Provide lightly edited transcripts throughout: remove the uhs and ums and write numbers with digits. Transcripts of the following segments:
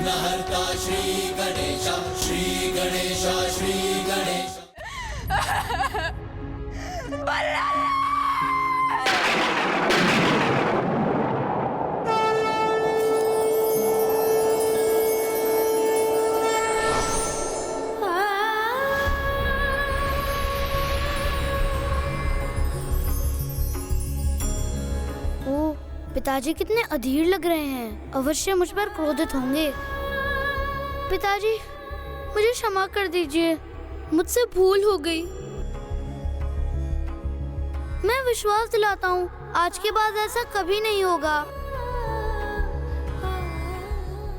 विघ्नहर्ता श्री गणेश, श्री गणेश, श्री गणेश। पिताजी कितने अधीर लग रहे हैं, अवश्य मुझ पर क्रोधित होंगे। पिताजी मुझे क्षमा कर दीजिए, मुझसे भूल हो गई। मैं विश्वास दिलाता हूँ आज के बाद ऐसा कभी नहीं होगा।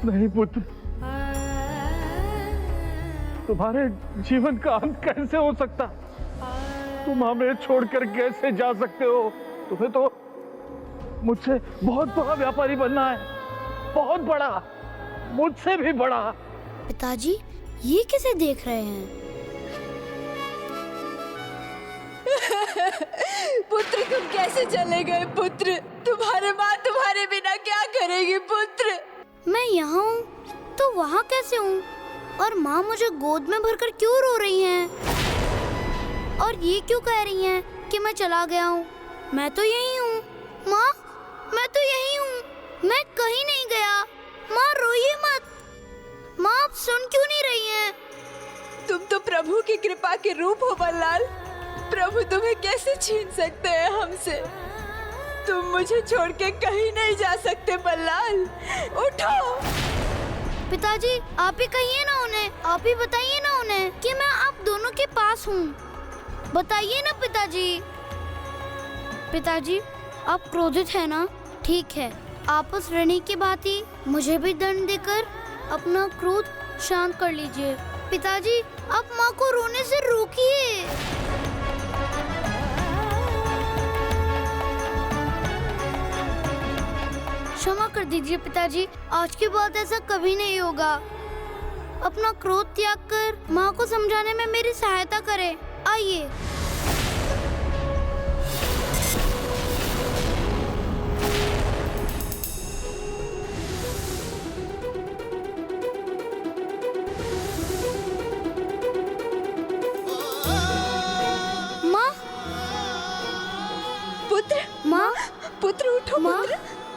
नहीं पुत्र, तुम्हारे जीवन का अंत कैसे हो सकता? तुम हमें छोड़कर कैसे जा सकते हो? तुम्हें तो मुझसे बहुत बड़ा व्यापारी बनना है, बहुत बड़ा, मुझसे भी बड़ा। पिताजी ये कैसे देख रहे हैं? पुत्र तुम कैसे चले गए पुत्र? तुम्हारे माँ तुम्हारे बिना क्या करेगी पुत्र? मैं यहाँ हूँ तो वहाँ कैसे हूँ? और माँ मुझे गोद में भरकर क्यों रो रही हैं? और ये क्यों कह रही हैं कि मैं चला गया हूँ? मैं तो यही हूँ माँ, मैं तो यही हूँ, मैं कहीं नहीं गया। माँ रोइए मत। माँ आप सुन क्यों नहीं रही हैं? तुम तो प्रभु की कृपा के रूप हो बल्लाल। प्रभु तुम्हें कैसे छीन सकते हैं हमसे? तुम मुझे छोड़ के कहीं नहीं जा सकते बल्लाल, उठो। पिताजी आप ही कहिए ना उन्हें, आप ही बताइए ना उन्हें कि मैं आप दोनों के पास हूँ। बताइए ना पिताजी। पिताजी आप क्रोधित है ना? ठीक है, आप उस ऋणी की भांति मुझे भी दंड देकर अपना क्रोध शांत कर लीजिए। पिताजी आप माँ को रोने से रोकिए। क्षमा कर दीजिए पिताजी, आज के बाद ऐसा कभी नहीं होगा। अपना क्रोध त्याग कर माँ को समझाने में मेरी सहायता करें। आइए। माँ, पुत्र उठो माँ,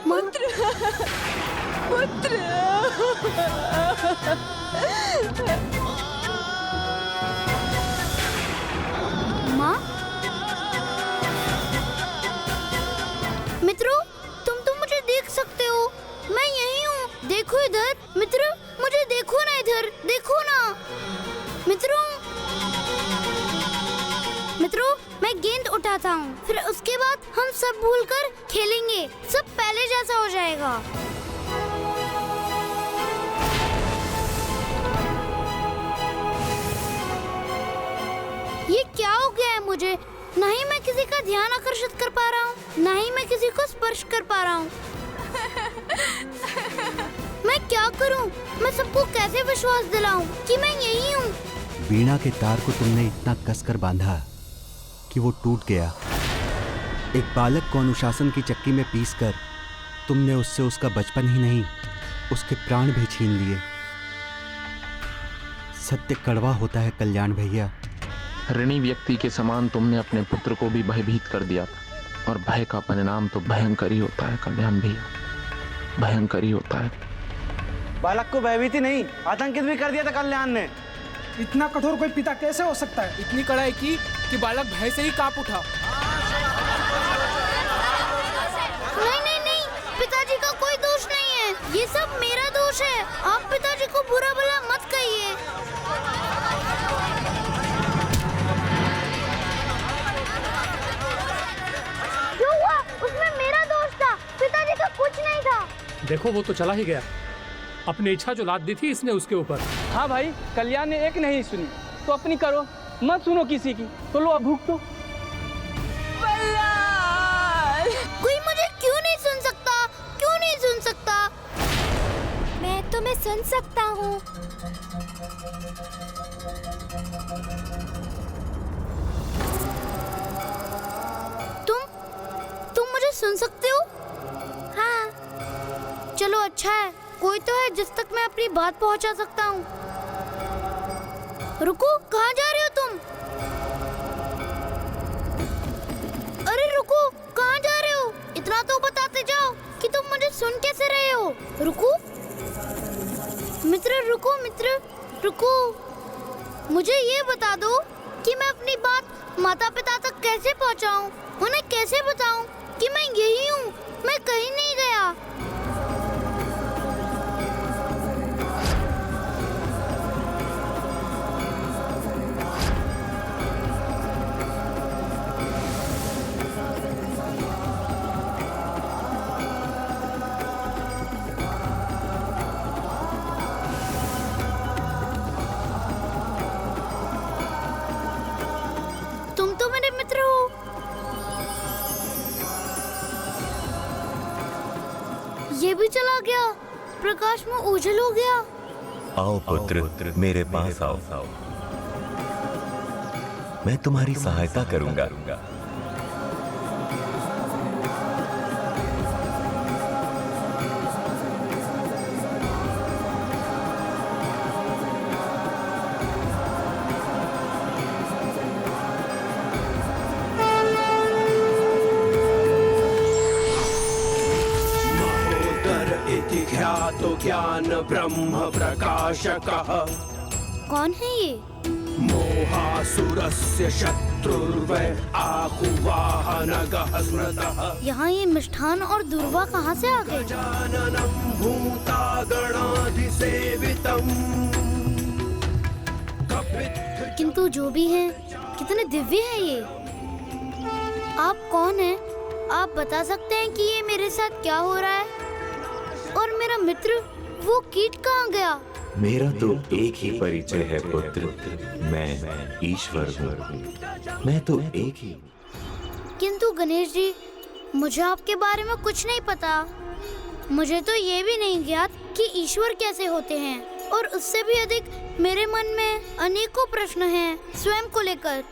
पुत्र, पुत्र, माँ, मित्रों तुम तो मुझे देख सकते हो, मैं यही हूँ। देखो इधर मित्र, मुझे देखो ना, इधर देखो ना मित्रों। मित्रों मैं गेंद उठाता हूँ, फिर उसके बाद हम सब भूलकर खेलेंगे, सब पहले जैसा हो जाएगा। ये क्या हो गया है मुझे? ना ही मैं किसी का ध्यान आकर्षित कर पा रहा हूँ, ना ही मैं किसी को स्पर्श कर पा रहा हूँ। मैं क्या करूँ? मैं सबको कैसे विश्वास दिलाऊं कि मैं यही हूँ? वीणा के तार को तुमने इतना कसकर बांधा कि वो टूट गया। एक बालक को अनुशासन की चक्की में पीसकर तुमने उससे उसका बचपन ही नहीं, उसके प्राण भी छीन लिए। सत्य कड़वा होता है कल्याण भैया। ऋणी व्यक्ति के समान तुमने अपने पुत्र को भी भयभीत कर दिया था, और भय का परिणाम तो भयंकर ही होता है कल्याण भैया, भयंकर ही होता है। बालक को भयभीत ही नहीं, आतंकित भी कर दिया था कल्याण ने। इतना कठोर कोई पिता कैसे हो सकता है? इतनी कड़ाई की कि बालक भय से ही कांप उठा। नहीं नहीं नहीं, पिताजी का कोई दोष नहीं है, ये सब मेरा दोष है। आप पिताजी को बुरा भला मत कहिए। क्यों हुआ? उसमें मेरा दोष था, पिताजी का कुछ नहीं था। देखो वो तो चला ही गया, अपनी इच्छा जो लाद दी थी इसने उसके ऊपर। हाँ भाई, कल्याण ने एक नहीं सुनी तो अपनी करो, मत सुनो किसी की। तो लो अब भूख तो। कोई मुझे क्यों नहीं सुन सकता? क्यों नहीं सुन सकता? मैं तुम्हें सुन सकता हूँ। तुम मुझे सुन सकते हो? हाँ। चलो अच्छा है, कोई तो है जिस तक मैं अपनी बात पहुंचा सकता हूँ। रुको, कहाँ जा रहे हो तुम? अरे रुको, कहाँ जा रहे हो? इतना तो बताते जाओ कि तुम मुझे सुन कैसे रहे हो। रुको मित्र, रुको मित्र, रुको। मुझे ये बता दो कि मैं अपनी बात माता पिता तक कैसे पहुंचाऊं? उन्हें कैसे बताऊं कि मैं यही हूँ, मैं कहीं नहीं गया। तुम तो मेरे मित्र हो। ये भी चला गया, प्रकाश में ओझल हो गया। आओ पुत्र, मेरे पास आओ। मैं तुम्हारी सहायता करूंगा। ख्यातो ज्ञान ब्रह्म प्रकाशकः। कौन है ये? मोहासुरस्य शत्रुर्वै आहुवाहनगः स्मृतः। यहाँ ये मिष्ठान और दुर्वा कहाँ से आ गए? गजाननं भूतागणाधिसेवितम्। किंतु जो भी है, कितने दिव्य है ये। आप कौन हैं? आप बता सकते हैं कि ये मेरे साथ क्या हो रहा है? और मेरा मित्र वो कीट कहाँ गया? मेरा तो एक ही परिचय है पुत्र, मैं ईश्वर हूँ। मैं तो एक ही। किंतु गणेश जी, मुझे आपके बारे में कुछ नहीं पता। मुझे तो ये भी नहीं ज्ञात कि ईश्वर कैसे होते हैं, और उससे भी अधिक मेरे मन में अनेकों प्रश्न हैं स्वयं को लेकर,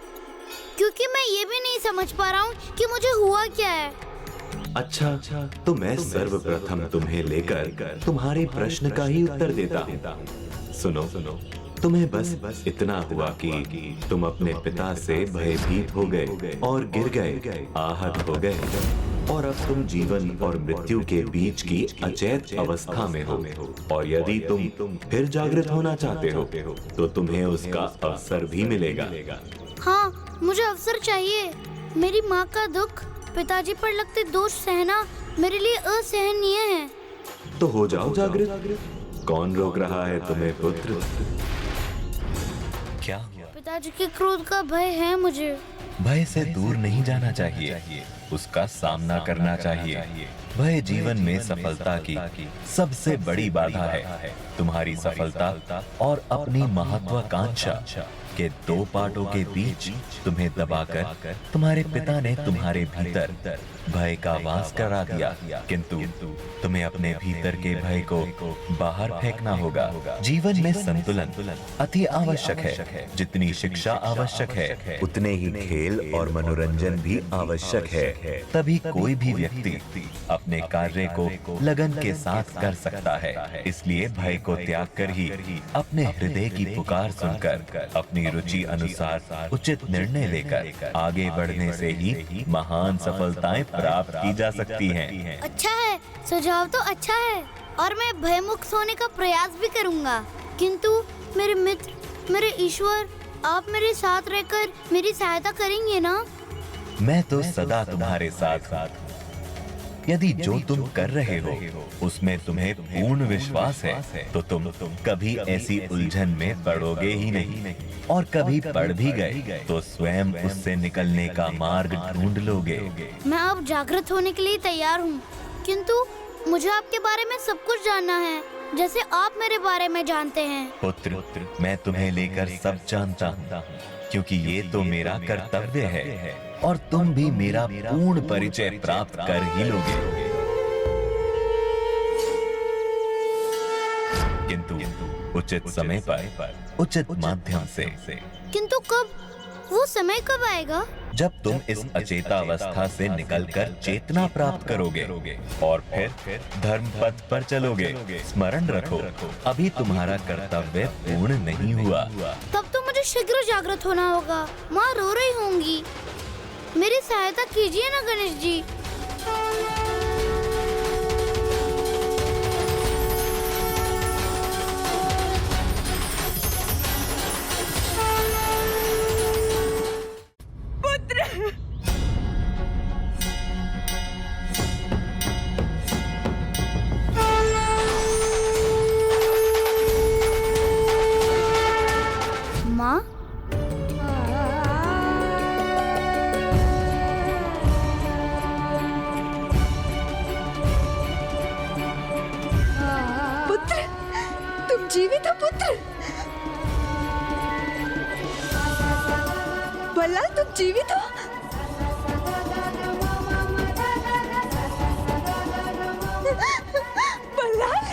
क्योंकि मैं ये भी नहीं समझ पा रहा हूँ कि मुझे हुआ क्या है। अच्छा, तो मैं सर्वप्रथम तुम्हें लेकर तुम्हारे प्रश्न का ही उत्तर देता हूँ। सुनो, तुम्हें बस इतना हुआ कि तुम अपने पिता से भयभीत हो गए और गिर गए, आहत हो गए, और अब तुम जीवन और मृत्यु के बीच की अचेत अवस्था में हो। और यदि तुम फिर जागृत होना चाहते हो तो तुम्हें उसका अवसर भी मिलेगा। हाँ, मुझे अवसर चाहिए। मेरी माँ का दुख, पिताजी पर लगते दोष सहना मेरे लिए असहनीय है। तो हो जाओ जागृत। कौन रोक रहा है तुम्हें पुत्र? क्या? पिताजी के क्रोध का भय है मुझे। भय से दूर नहीं जाना चाहिए, उसका सामना करना चाहिए। भय जीवन में सफलता की सबसे बड़ी बाधा है। तुम्हारी सफलता और अपनी महत्वाकांक्षा के दो पाटों के बीच तुम्हें दबाकर तुम्हारे पिता ने तुम्हारे भीतर भय का वास करा दिया, किंतु तुम्हें अपने भीतर के भय को बाहर फेंकना होगा। जीवन में संतुलन अति आवश्यक है। जितनी शिक्षा आवश्यक है, उतने ही खेल और मनोरंजन भी आवश्यक है। तभी कोई भी व्यक्ति अपने कार्य को लगन के साथ कर सकता है। इसलिए भय को त्याग कर ही अपने हृदय की पुकार सुनकर अपनी रुचि अनुसार उचित निर्णय लेकर आगे बढ़ने से ही महान सफलताएं प्राप्त की जा सकती हैं। अच्छा है, सुझाव तो अच्छा है, और मैं भयमुक्त होने का प्रयास भी करूंगा। किंतु मेरे मित्र, मेरे ईश्वर, आप मेरे साथ रहकर मेरी सहायता करेंगे ना? मैं तो सदा तुम्हारे साथ हूँ। यदि जो तुम कर रहे हो उसमें तुम्हें पूर्ण विश्वास है तो तुम कभी ऐसी उलझन में पड़ोगे ही नहीं, और कभी पड़ भी गए तो स्वयं उससे निकलने का मार्ग ढूंढ लोगे। मैं अब जागृत होने के लिए तैयार हूँ, किंतु मुझे आपके बारे में सब कुछ जानना है, जैसे आप मेरे बारे में जानते हैं। पुत्र, मैं तुम्हें लेकर सब जानता हूँ, क्योंकि ये तो मेरा कर्तव्य है, और तुम भी मेरा पूर्ण परिचय प्राप्त कर ही लोगे। किंतु उचित समय पर उचित माध्यम से। किंतु कब? वो समय कब आएगा? जब तुम इस अचेतावस्था से निकलकर चेतना प्राप्त करोगे और फिर धर्म पथ पर चलोगे। स्मरण रखो, अभी तुम्हारा कर्तव्य पूर्ण नहीं हुआ। तब तो मुझे शीघ्र जागृत होना होगा। माँ रो रही होंगी, मेरी सहायता कीजिए ना गणेश जी। माँ, पुत्र, तुम जीवित हो पुत्र। बल्लाल, तुम जीवित हो। बल्लाल,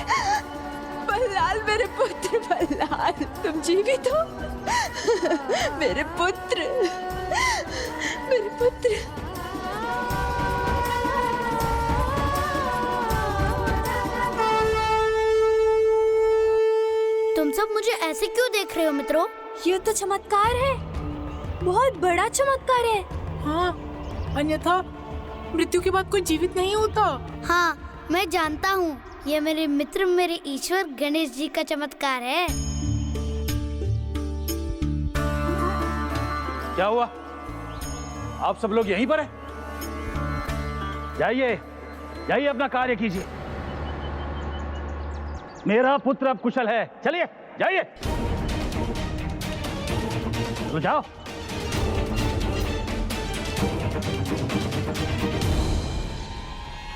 बल्लाल मेरे पुत्र, बल्लाल तुम जीवित हो। मेरे पुत्र, मेरे पुत्र। तुम सब मुझे ऐसे क्यों देख रहे हो मित्रों? ये तो चमत्कार है, बहुत बड़ा चमत्कार है। हाँ, अन्यथा मृत्यु के बाद कोई जीवित नहीं होता। हाँ, मैं जानता हूँ, ये मेरे मित्र, मेरे ईश्वर गणेश जी का चमत्कार है। क्या हुआ? आप सब लोग यहीं पर हैं? जाइए, जाइए अपना कार्य कीजिए। मेरा पुत्र अब कुशल है। चलिए, जाइए। तो जाओ।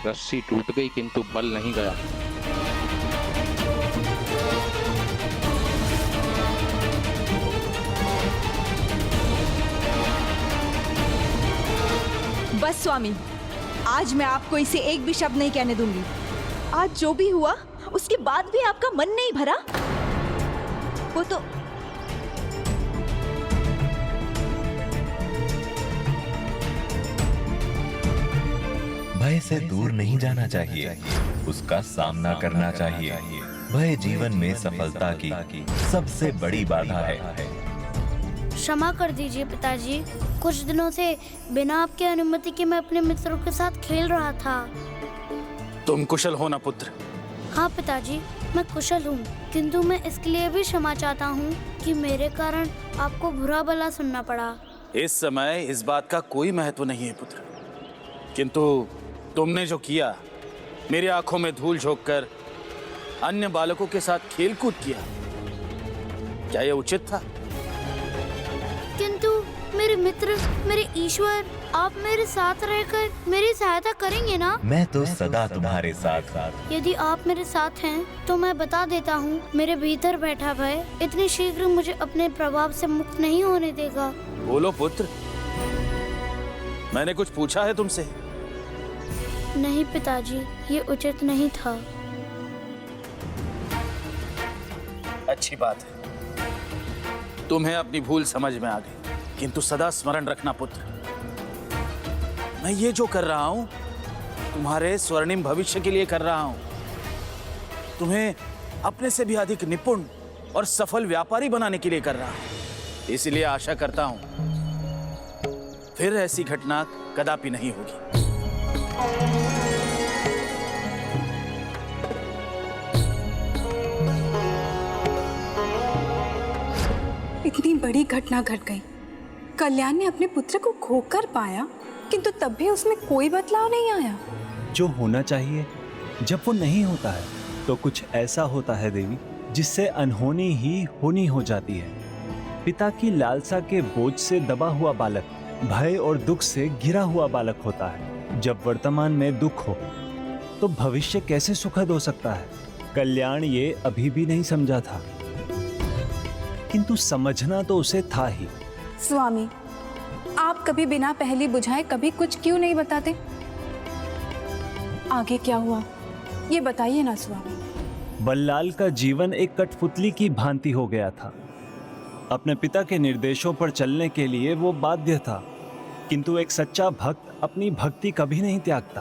रस्सी टूट गई किंतु बल नहीं गया। बस स्वामी, आज मैं आपको इसे एक भी शब्द नहीं कहने दूंगी। आज जो भी हुआ उसके बाद भी आपका मन नहीं भरा? वो तो भय से दूर नहीं जाना चाहिए, उसका सामना करना चाहिए। भय जीवन में सफलता की सबसे बड़ी बाधा है। क्षमा कर दीजिए पिताजी, कुछ दिनों से बिना आपकी अनुमति के मैं अपने मित्रों के साथ खेल रहा था। तुम कुशल हो ना पुत्र? हाँ पिताजी, मैं कुशल हूँ, किंतु मैं इसके लिए भी क्षमा चाहता हूँ कि मेरे कारण आपको बुरा भला सुनना पड़ा। इस समय इस बात का कोई महत्व नहीं है पुत्र, किंतु तुमने जो किया, मेरी आंखों में धूल झोंककर अन्य बालकों के साथ खेलकूद किया, क्या यह उचित था? किंतु मेरे मित्र, मेरे ईश्वर, आप मेरे साथ रहकर मेरी सहायता करेंगे ना? मैं तो सदा तुम्हारे साथ। यदि आप मेरे साथ हैं, तो मैं बता देता हूँ, मेरे भीतर बैठा भय इतनी शीघ्र मुझे अपने प्रभाव से मुक्त नहीं होने देगा। बोलो पुत्र, मैंने कुछ पूछा है तुमसे? नहीं पिताजी, ये उचित नहीं था। अच्छी बात है, तुम्हें अपनी भूल समझ में आ गई, किंतु सदा स्मरण रखना पुत्र, मैं ये जो कर रहा हूं तुम्हारे स्वर्णिम भविष्य के लिए कर रहा हूं। तुम्हें अपने से भी अधिक निपुण और सफल व्यापारी बनाने के लिए कर रहा हूं। इसलिए आशा करता हूं फिर ऐसी घटना कदापि नहीं होगी। इतनी बड़ी घटना घट गई। कल्याण ने अपने पुत्र को खोकर पाया, किंतु तब भी उसमें कोई बदलाव नहीं आया। जो होना चाहिए जब वो नहीं होता है, तो कुछ ऐसा होता है देवी, जिससे अनहोनी ही होनी हो जाती है। पिता की लालसा के बोझ से दबा हुआ बालक भय और दुख से घिरा हुआ बालक होता है। जब वर्तमान में दुख हो, तो भविष्य कैसे सुखद हो सकता है? कल्याण ये अभी भी नहीं समझा था, किंतु समझना तो उसे था ही। स्वामी, आप कभी बिना पहली बुझाए कभी कुछ क्यों नहीं बताते? आगे क्या हुआ ये बताइए ना स्वामी। बल्लाल का जीवन एक कठपुतली की भांति हो गया था। अपने पिता के निर्देशों पर चलने के लिए वो बाध्य था, किंतु एक सच्चा भक्त अपनी भक्ति कभी नहीं त्यागता।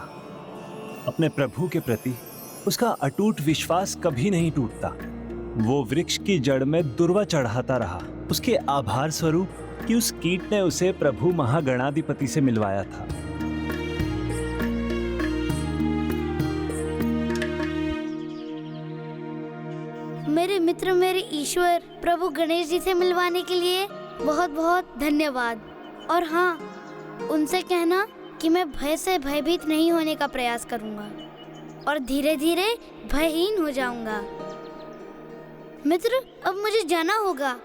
अपने प्रभु के प्रति उसका अटूट विश्वास कभी नहीं टूटता। वो वृक्ष की जड़ में दुर्वा चढ़ाता रहा, उसके आभार स्वरूप कि उस कीट ने उसे प्रभु महागणाधिपति से मिलवाया था। मेरे मित्र, मेरे ईश्वर प्रभु गणेश जी से मिलवाने के लिए बहुत बहुत धन्यवाद। और हाँ, उनसे कहना कि मैं भय से भयभीत नहीं होने का प्रयास करूंगा और धीरे धीरे भयहीन हो जाऊंगा। मित्र, अब मुझे जाना होगा।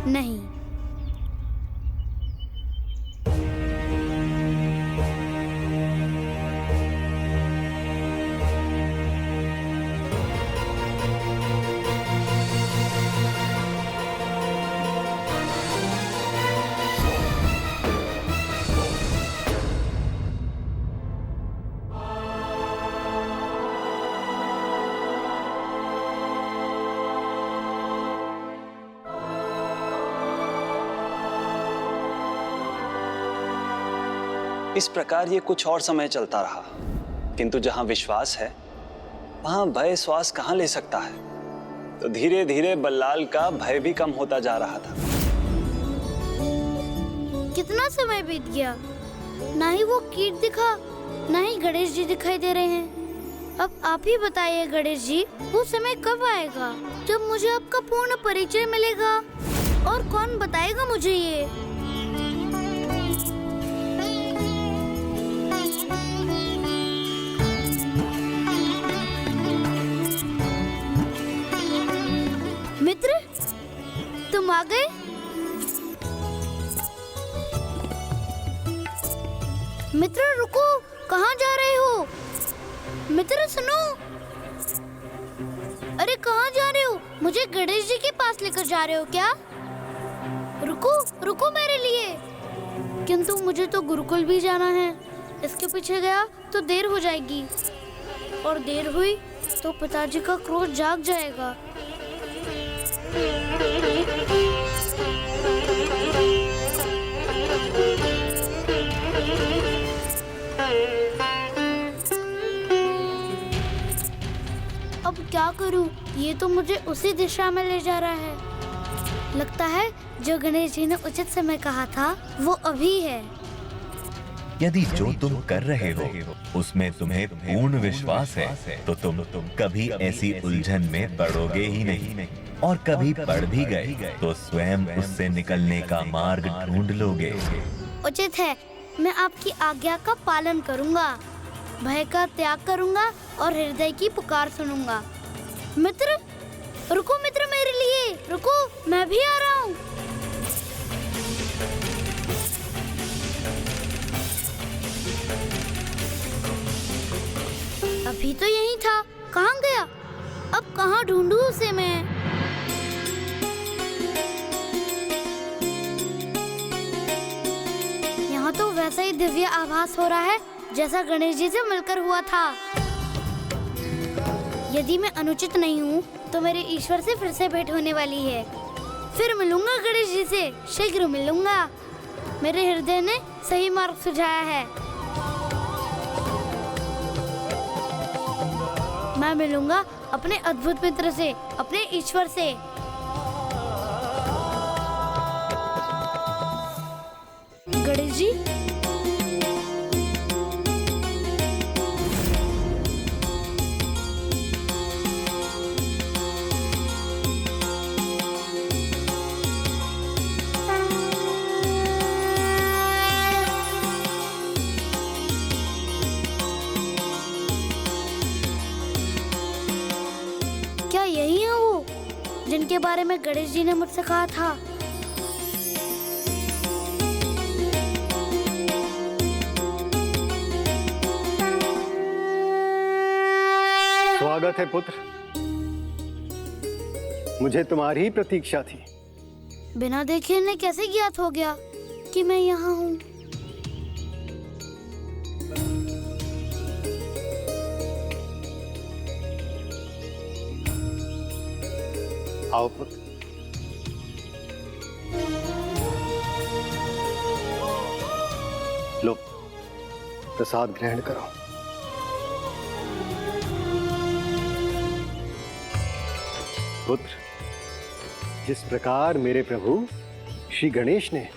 नहीं, इस प्रकार ये कुछ और समय चलता रहा, किंतु जहां विश्वास है वहां भय श्वास कहां ले सकता है। तो धीरे धीरे बल्लाल का भय भी कम होता जा रहा था। कितना समय बीत गया, ना ही वो कीट दिखा, ना ही गणेश जी दिखाई दे रहे हैं। अब आप ही बताइए गणेश जी, वो समय कब आएगा जब मुझे आपका पूर्ण परिचय मिलेगा? और कौन बताएगा मुझे ये? मित्र, तुम आ गए? मित्र रुको, कहाँ जा रहे हो? मित्र सुनो, अरे कहाँ जा रहे हो? मुझे गणेश जी के पास लेकर जा रहे हो क्या? रुको रुको मेरे लिए। किंतु मुझे तो गुरुकुल भी जाना है, इसके पीछे गया तो देर हो जाएगी, और देर हुई तो पिताजी का क्रोध जाग जाएगा। अब क्या करूं? ये तो मुझे उसी दिशा में ले जा रहा है। लगता है जो गणेश जी ने उचित समय कहा था वो अभी है। यदि जो तुम कर रहे हो उसमें तुम्हें पूर्ण विश्वास है तो तुम कभी ऐसी उलझन में पड़ोगे ही नहीं, और कभी पड़ भी गए तो स्वयं उससे निकलने का मार्ग ढूंढ लोगे। उचित है, मैं आपकी आज्ञा का पालन करूंगा, भय का त्याग करूंगा और हृदय की पुकार सुनूंगा। मित्र रुको, मित्र मेरे लिए रुको, मैं भी आ रहा हूँ। अभी तो यही था, कहाँ गया? अब कहाँ ढूंढूं उसे मैं? यहाँ तो वैसा ही दिव्य आभास हो रहा है जैसा गणेश जी से मिलकर हुआ था। यदि मैं अनुचित नहीं हूँ तो मेरे ईश्वर से फिर से भेंट होने वाली है। फिर मिलूंगा गणेश जी से, शीघ्र मिलूंगा। मेरे हृदय ने सही मार्ग सुझाया है। मैं मिलूंगा अपने अद्भुत मित्र से, अपने ईश्वर से। गणेश जी, क्या यही है वो जिनके बारे में गणेश जी ने मुझसे कहा था? स्वागत है पुत्र। मुझे तुम्हारी ही प्रतीक्षा थी। बिना देखे इन्हें कैसे ज्ञात हो गया कि मैं यहाँ हूँ? आओ पुत्र। लो, प्रसाद ग्रहण करो। पुत्र, जिस प्रकार मेरे प्रभु श्री गणेश ने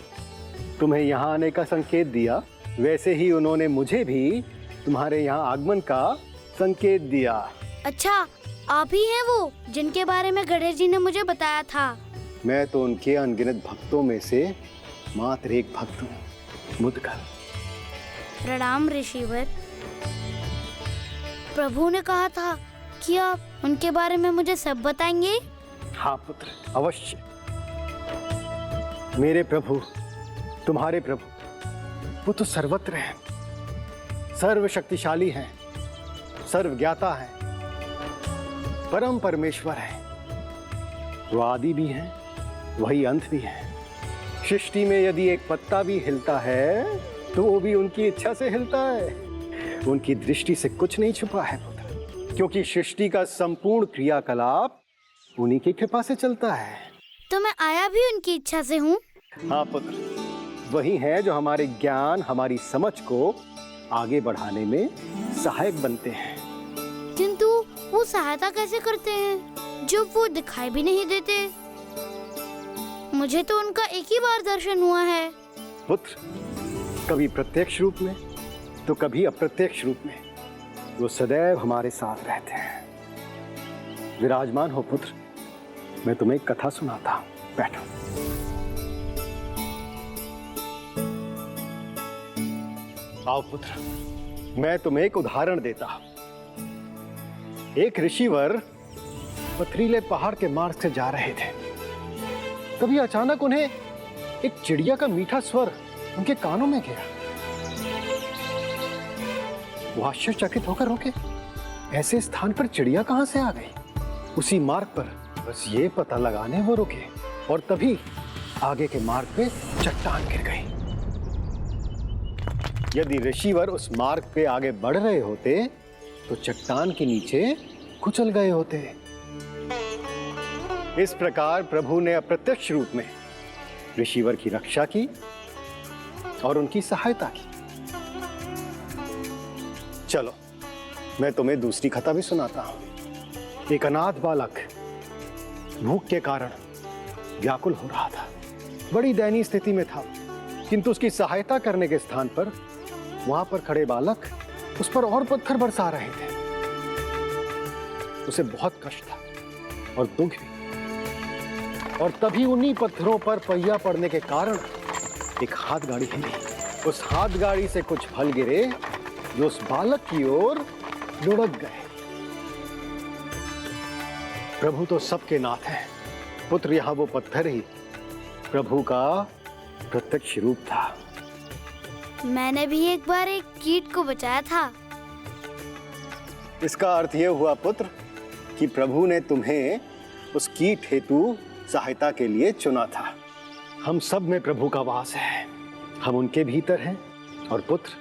तुम्हें यहाँ आने का संकेत दिया, वैसे ही उन्होंने मुझे भी तुम्हारे यहाँ आगमन का संकेत दिया। अच्छा, आप ही हैं वो जिनके बारे में गणेश जी ने मुझे बताया था? मैं तो उनके अनगिनत भक्तों में से मात्र एक भक्त हूँ, मुदगल। प्रणाम ऋषिवर। प्रभु ने कहा था कि आप उनके बारे में मुझे सब बताएंगे। हाँ पुत्र, अवश्य। मेरे प्रभु, तुम्हारे प्रभु, वो तो सर्वत्र हैं, सर्वशक्तिशाली हैं, सर्वज्ञाता हैं, परम परमेश्वर है। वो आदि भी हैं, वही अंत भी है। सृष्टि में यदि एक पत्ता भी हिलता है तो वो भी उनकी इच्छा से हिलता है। उनकी दृष्टि से कुछ नहीं छुपा है पुत्र, क्योंकि सृष्टि का संपूर्ण क्रियाकलाप उन्हीं की कृपा से चलता है। तो मैं आया भी उनकी इच्छा से हूँ। हाँ पुत्र, वही है जो हमारे ज्ञान, हमारी समझ को आगे बढ़ाने में सहायक बनते हैं। किंतु वो सहायता कैसे करते हैं जब वो दिखाई भी नहीं देते? मुझे तो उनका एक ही बार दर्शन हुआ है। पुत्र, कभी प्रत्यक्ष रूप में तो कभी अप्रत्यक्ष रूप में वो सदैव हमारे साथ रहते हैं। विराजमान हो पुत्र, मैं तुम्हें एक कथा सुनाता हूँ। बैठो। आओ पुत्र, मैं तुम्हें एक उदाहरण देता हूँ। एक ऋषिवर पथरीले पहाड़ के मार्ग से जा रहे थे। तभी अचानक उन्हें एक चिड़िया का मीठा स्वर उनके कानों में गया। वो आश्चर्यचकित होकर रुके। ऐसे स्थान पर चिड़िया कहां से आ गई? उसी मार्ग पर बस ये पता लगाने वो रुके, और तभी आगे के मार्ग पे चट्टान गिर गई। यदि ऋषिवर उस मार्ग पे आगे बढ़ रहे होते तो चट्टान के नीचे कुचल गए होते। इस प्रकार प्रभु ने अप्रत्यक्ष रूप में ऋषिवर की रक्षा की और उनकी सहायता की। चलो, मैं तुम्हें दूसरी कथा भी सुनाता हूं। एक अनाथ बालक भूख के कारण व्याकुल हो रहा था, बड़ी दयनीय स्थिति में था, किंतु उसकी सहायता करने के स्थान पर वहां पर खड़े बालक उस पर और पत्थर बरसा रहे थे। उसे बहुत कष्ट था और दुख भी। और तभी उन्हीं पत्थरों पर पहिया पड़ने के कारण एक हाथ गाड़ी हिली। उस हाथ गाड़ी से कुछ फल गिरे जो उस बालक की ओर लुढ़क गए। प्रभु तो सबके नाथ हैं पुत्र, यहाँ वो पत्थर ही प्रभु का प्रत्यक्ष रूप था। मैंने भी एक बार एक कीट को बचाया था। इसका अर्थ यह हुआ पुत्र कि प्रभु ने तुम्हें उस कीट हेतु सहायता के लिए चुना था। हम सब में प्रभु का वास है, हम उनके भीतर हैं और पुत्र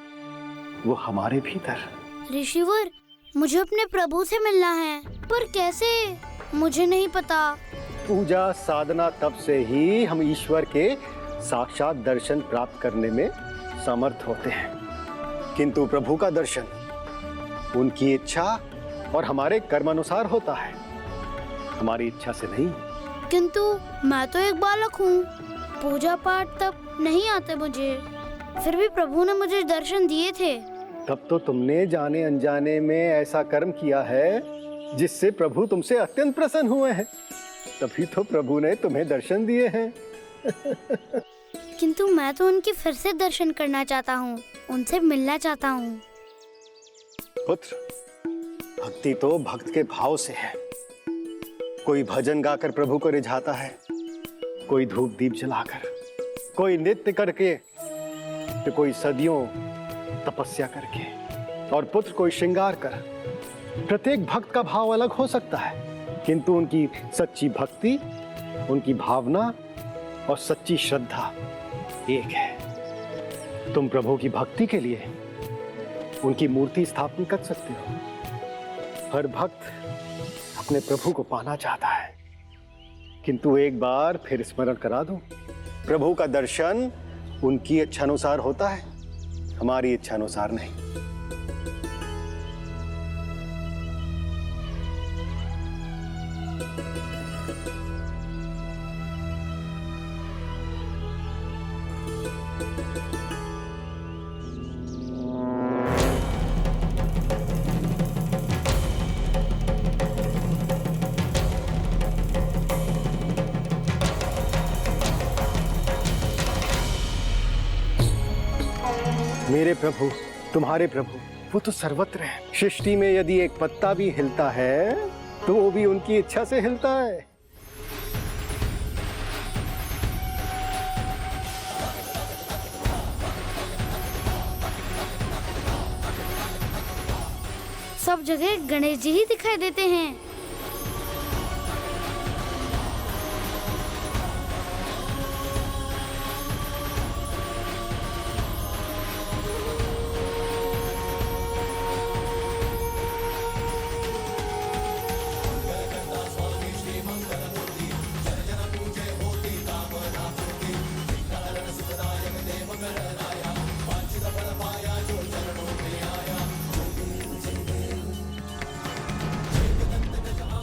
वो हमारे भीतर। ऋषिवर, मुझे अपने प्रभु से मिलना है, पर कैसे? मुझे नहीं पता। पूजा साधना तप से ही हम ईश्वर के साक्षात दर्शन प्राप्त करने में समर्थ होते हैं, किंतु प्रभु का दर्शन उनकी इच्छा और हमारे कर्मानुसार होता है, हमारी इच्छा से नहीं। किंतु मैं तो एक बालक हूँ, पूजा पाठ तब नहीं आते मुझे, फिर भी प्रभु ने मुझे दर्शन दिए थे। तब तो तुमने जाने अनजाने में ऐसा कर्म किया है जिससे प्रभु तुमसे अत्यंत प्रसन्न हुए हैं, तभी तो प्रभु ने तुम्हें दर्शन दिए हैं। किंतु मैं तो उनके फिर से दर्शन करना चाहता हूँ, उनसे मिलना चाहता हूँ। पुत्र, भक्ति तो भक्त के भाव से है। कोई भजन गाकर प्रभु को रिझाता है, कोई धूप दीप जलाकर, कोई नृत्य करके, तो कोई सदियों तपस्या करके, और पुत्र कोई श्रृंगार कर। प्रत्येक भक्त का भाव अलग हो सकता है, किंतु उनकी सच्ची भक्ति, उनकी भावना और सच्ची श्रद्धा एक है। तुम प्रभु की भक्ति के लिए उनकी मूर्ति स्थापन कर सकते हो। हर भक्त अपने प्रभु को पाना चाहता है, किंतु एक बार फिर स्मरण करा दूं, प्रभु का दर्शन उनकी इच्छानुसार होता है, हमारी इच्छानुसार नहीं। मेरे प्रभु, तुम्हारे प्रभु, वो तो सर्वत्र है। सृष्टि में यदि एक पत्ता भी हिलता है तो वो भी उनकी इच्छा से हिलता है। सब जगह गणेश जी ही दिखाई देते हैं।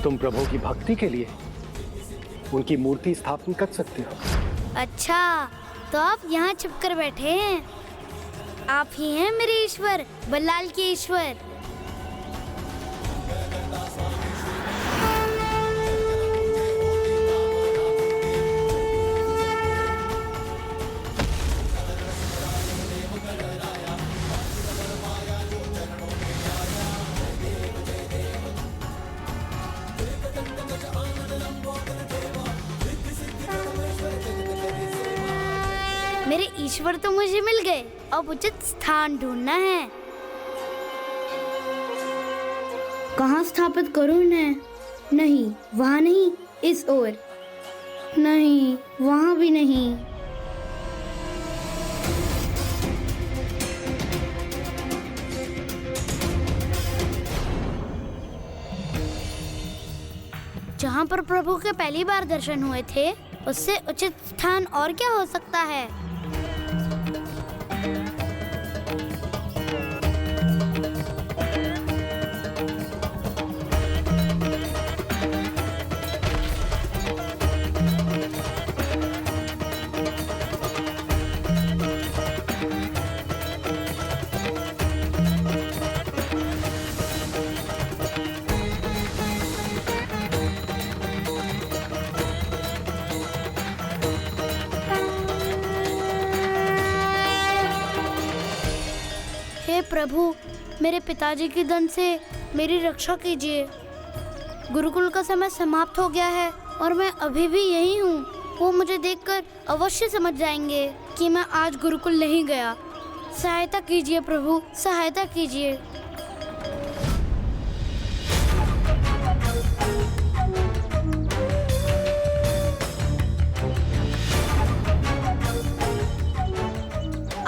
तुम प्रभु की भक्ति के लिए उनकी मूर्ति स्थापन कर सकते हो। अच्छा, तो आप यहाँ छिपकर बैठे हैं। आप ही हैं मेरे ईश्वर, बल्लाल के ईश्वर। मेरे ईश्वर तो मुझे मिल गए, अब उचित स्थान ढूंढना है। कहाँ स्थापित करूं इन्हें? नहीं, वहाँ नहीं, इस ओर नहीं, वहाँ भी नहीं। जहाँ पर प्रभु के पहली बार दर्शन हुए थे, उससे उचित स्थान और क्या हो सकता है? प्रभु, मेरे पिताजी के दंड से मेरी रक्षा कीजिए। गुरुकुल का समय समाप्त हो गया है और मैं अभी भी यही हूँ। वो मुझे देखकर अवश्य समझ जाएंगे कि मैं आज गुरुकुल नहीं गया। सहायता कीजिए प्रभु, सहायता कीजिए।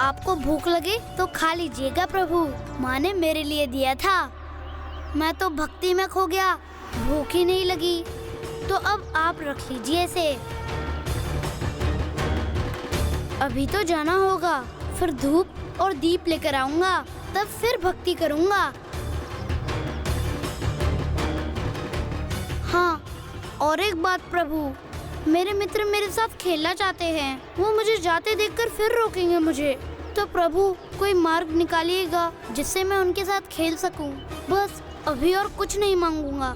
आपको भूख लगे तो खा लीजिएगा प्रभु, माँ ने मेरे लिए दिया था। मैं तो भक्ति में खो गया, भूख ही नहीं लगी, तो अब आप रख लीजिए इसे। अभी तो जाना होगा, फिर धूप और दीप लेकर आऊंगा, तब फिर भक्ति करूंगा। हाँ, और एक बात प्रभु, मेरे मित्र मेरे साथ खेलना चाहते हैं। वो मुझे जाते देखकर फिर रोकेंगे मुझे। तो प्रभु कोई मार्ग निकालिएगा जिससे मैं उनके साथ खेल सकूं। बस अभी और कुछ नहीं मांगूंगा।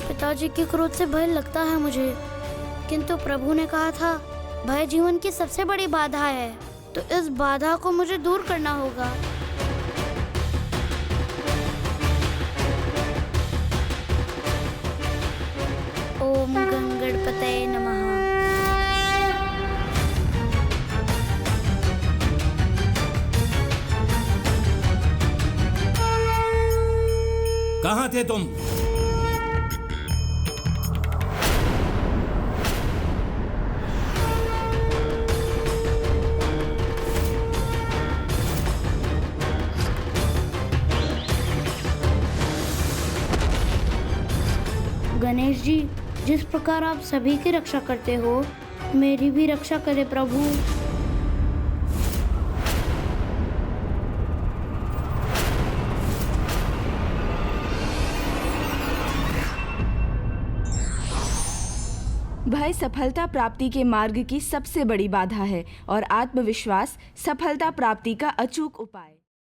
पिताजी के क्रोध से भय लगता है मुझे, किंतु प्रभु ने कहा था भय जीवन की सबसे बड़ी बाधा है, तो इस बाधा को मुझे दूर करना होगा। ओम गणपतये नमः। कहाँ थे तुम? गणेश जी, जिस प्रकार आप सभी की रक्षा करते हो, मेरी भी रक्षा करे प्रभु। भय सफलता प्राप्ति के मार्ग की सबसे बड़ी बाधा है और आत्मविश्वास सफलता प्राप्ति का अचूक उपाय।